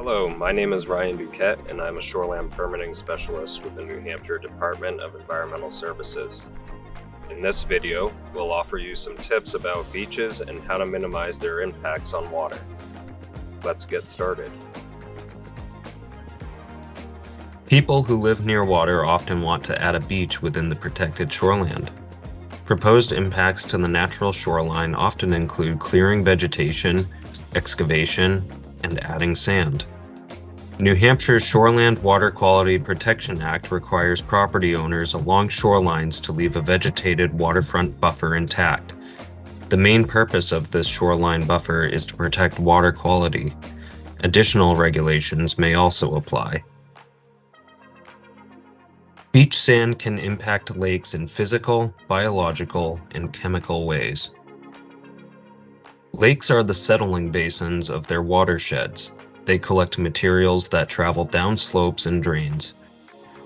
Hello, my name is Ryan Duquette, and I'm a shoreland permitting specialist with the New Hampshire Department of Environmental Services. In this video, we'll offer you some tips about beaches and how to minimize their impacts on water. Let's get started. People who live near water often want to add a beach within the protected shoreland. Proposed impacts to the natural shoreline often include clearing vegetation, excavation, and adding sand. New Hampshire's Shoreland Water Quality Protection Act requires property owners along shorelines to leave a vegetated waterfront buffer intact. The main purpose of this shoreline buffer is to protect water quality. Additional regulations may also apply. Beach sand can impact lakes in physical, biological, and chemical ways. Lakes are the settling basins of their watersheds. They collect materials that travel down slopes and drains.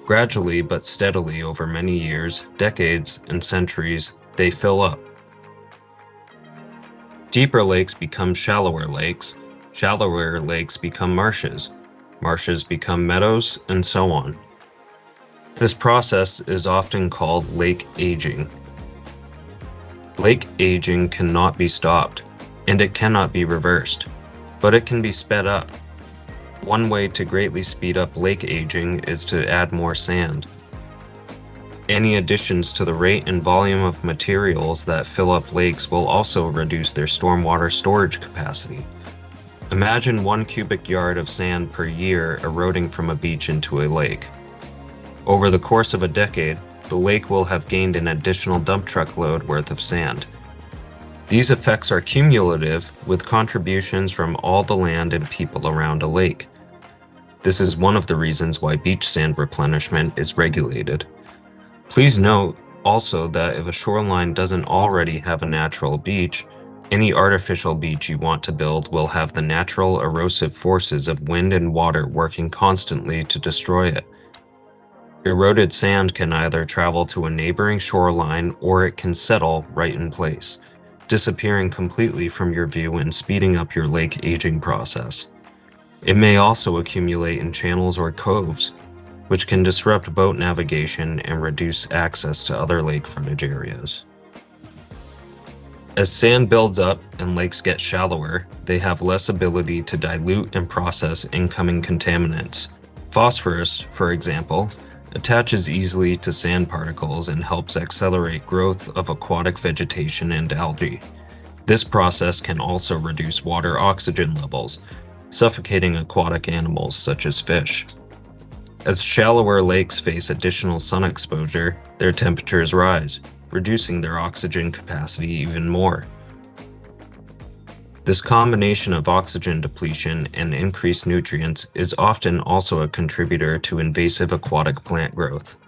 Gradually but steadily over many years, decades, and centuries, they fill up. Deeper lakes become shallower lakes. Shallower lakes become marshes. Marshes become meadows, and so on. This process is often called lake aging. Lake aging cannot be stopped, and it cannot be reversed, but it can be sped up. One way to greatly speed up lake aging is to add more sand. Any additions to the rate and volume of materials that fill up lakes will also reduce their stormwater storage capacity. Imagine 1 cubic yard of sand per year eroding from a beach into a lake. Over the course of a decade, the lake will have gained an additional dump truck load worth of sand. These effects are cumulative, with contributions from all the land and people around a lake. This is one of the reasons why beach sand replenishment is regulated. Please note also that if a shoreline doesn't already have a natural beach, any artificial beach you want to build will have the natural erosive forces of wind and water working constantly to destroy it. Eroded sand can either travel to a neighboring shoreline or it can settle right in place, disappearing completely from your view and speeding up your lake aging process. It may also accumulate in channels or coves, which can disrupt boat navigation and reduce access to other lake frontage areas. As sand builds up and lakes get shallower, they have less ability to dilute and process incoming contaminants. Phosphorus, for example, attaches easily to sand particles and helps accelerate growth of aquatic vegetation and algae. This process can also reduce water oxygen levels, suffocating aquatic animals such as fish. As shallower lakes face additional sun exposure, their temperatures rise, reducing their oxygen capacity even more. This combination of oxygen depletion and increased nutrients is often also a contributor to invasive aquatic plant growth.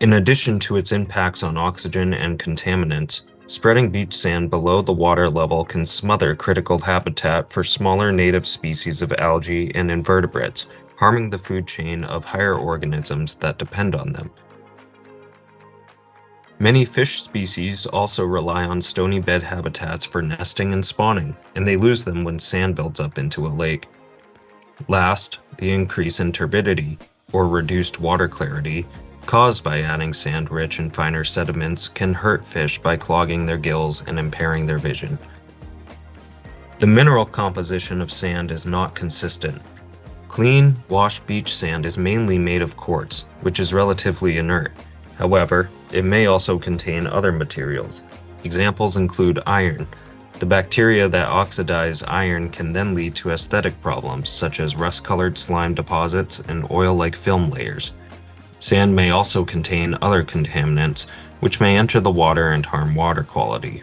In addition to its impacts on oxygen and contaminants, spreading beach sand below the water level can smother critical habitat for smaller native species of algae and invertebrates, harming the food chain of higher organisms that depend on them. Many fish species also rely on stony bed habitats for nesting and spawning, and they lose them when sand builds up into a lake. Last, the increase in turbidity, or reduced water clarity, caused by adding sand-rich and finer sediments can hurt fish by clogging their gills and impairing their vision. The mineral composition of sand is not consistent. Clean, washed beach sand is mainly made of quartz, which is relatively inert. However, it may also contain other materials. Examples include iron. The bacteria that oxidize iron can then lead to aesthetic problems such as rust-colored slime deposits and oil-like film layers. Sand may also contain other contaminants, which may enter the water and harm water quality.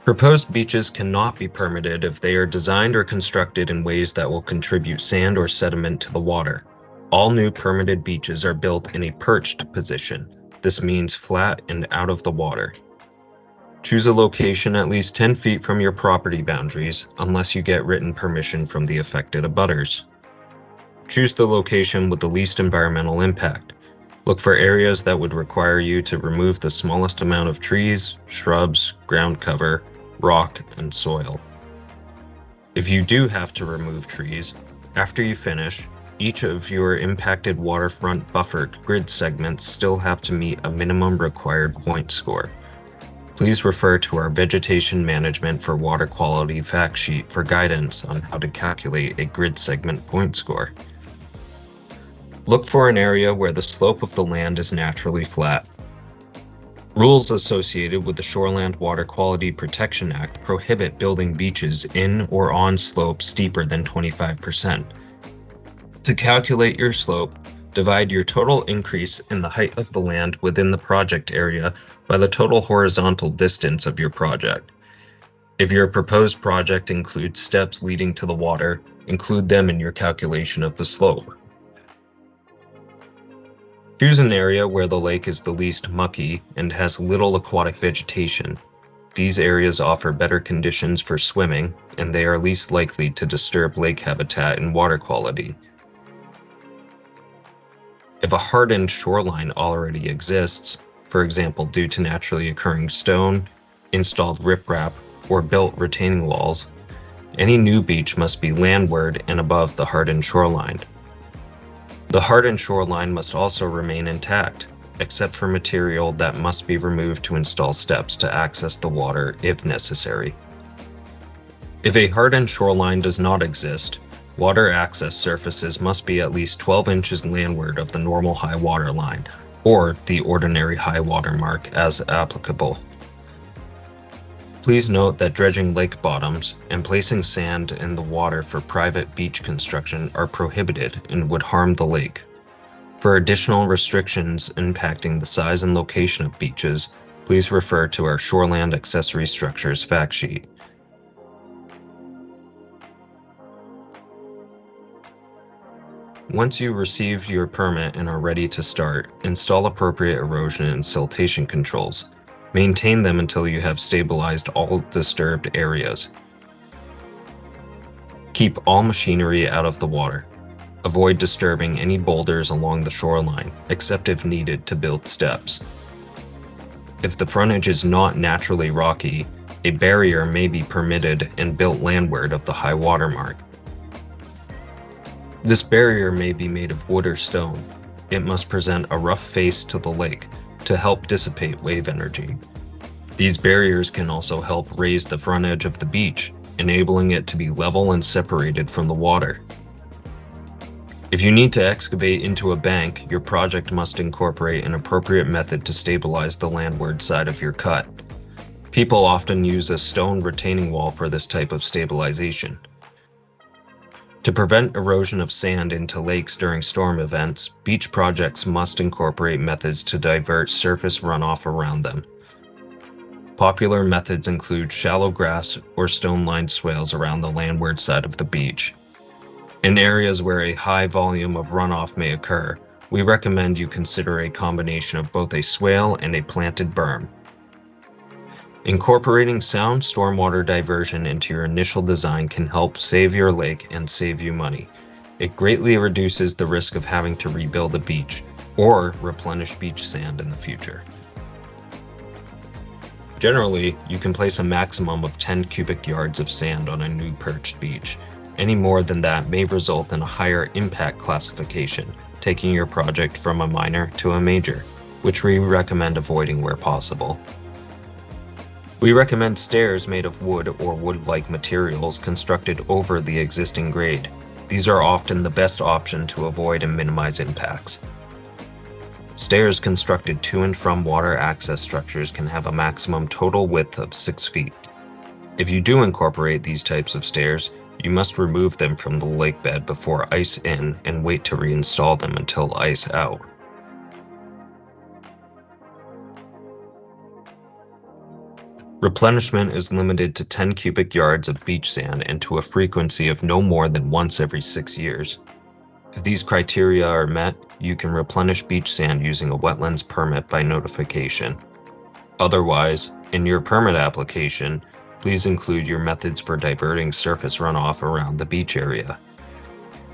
Proposed beaches cannot be permitted if they are designed or constructed in ways that will contribute sand or sediment to the water. All new permitted beaches are built in a perched position. This means flat and out of the water. Choose a location at least 10 feet from your property boundaries, unless you get written permission from the affected abutters. Choose the location with the least environmental impact. Look for areas that would require you to remove the smallest amount of trees, shrubs, ground cover, rock, and soil. If you do have to remove trees, after you finish, each of your impacted waterfront buffer grid segments still have to meet a minimum required point score. Please refer to our Vegetation Management for Water Quality fact sheet for guidance on how to calculate a grid segment point score. Look for an area where the slope of the land is naturally flat. Rules associated with the Shoreland Water Quality Protection Act prohibit building beaches in or on slopes steeper than 25%. To calculate your slope, divide your total increase in the height of the land within the project area by the total horizontal distance of your project. If your proposed project includes steps leading to the water, include them in your calculation of the slope. Choose an area where the lake is the least mucky and has little aquatic vegetation. These areas offer better conditions for swimming, and they are least likely to disturb lake habitat and water quality. If a hardened shoreline already exists, for example due to naturally occurring stone, installed riprap, or built retaining walls, any new beach must be landward and above the hardened shoreline. The hardened shoreline must also remain intact, except for material that must be removed to install steps to access the water if necessary. If a hardened shoreline does not exist, water access surfaces must be at least 12 inches landward of the normal high water line, or the ordinary high water mark as applicable. Please note that dredging lake bottoms and placing sand in the water for private beach construction are prohibited and would harm the lake. For additional restrictions impacting the size and location of beaches, please refer to our Shoreland Accessory Structures fact sheet. Once you receive your permit and are ready to start, install appropriate erosion and siltation controls. Maintain them until you have stabilized all disturbed areas. Keep all machinery out of the water. Avoid disturbing any boulders along the shoreline, except if needed to build steps. If the frontage is not naturally rocky, a barrier may be permitted and built landward of the high water mark. This barrier may be made of wood or stone. It must present a rough face to the lake to help dissipate wave energy. These barriers can also help raise the front edge of the beach, enabling it to be level and separated from the water. If you need to excavate into a bank, your project must incorporate an appropriate method to stabilize the landward side of your cut. People often use a stone retaining wall for this type of stabilization. To prevent erosion of sand into lakes during storm events, beach projects must incorporate methods to divert surface runoff around them. Popular methods include shallow grass or stone-lined swales around the landward side of the beach. In areas where a high volume of runoff may occur, we recommend you consider a combination of both a swale and a planted berm. Incorporating sound stormwater diversion into your initial design can help save your lake and save you money. It greatly reduces the risk of having to rebuild a beach or replenish beach sand in the future. Generally, you can place a maximum of 10 cubic yards of sand on a new perched beach. Any more than that may result in a higher impact classification, taking your project from a minor to a major, which we recommend avoiding where possible. We recommend stairs made of wood or wood-like materials constructed over the existing grade. These are often the best option to avoid and minimize impacts. Stairs constructed to and from water access structures can have a maximum total width of 6 feet. If you do incorporate these types of stairs, you must remove them from the lake bed before ice in and wait to reinstall them until ice out. Replenishment is limited to 10 cubic yards of beach sand and to a frequency of no more than once every 6 years. If these criteria are met, you can replenish beach sand using a wetlands permit by notification. Otherwise, in your permit application, please include your methods for diverting surface runoff around the beach area.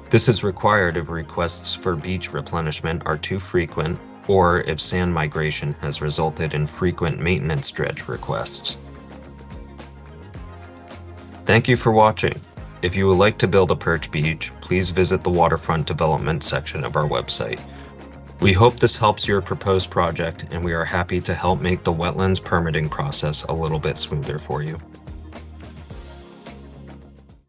This is required if requests for beach replenishment are too frequent, or if sand migration has resulted in frequent maintenance dredge requests. Thank you for watching. If you would like to build a perch beach, please visit the waterfront development section of our website. We hope this helps your proposed project, and we are happy to help make the wetlands permitting process a little bit smoother for you.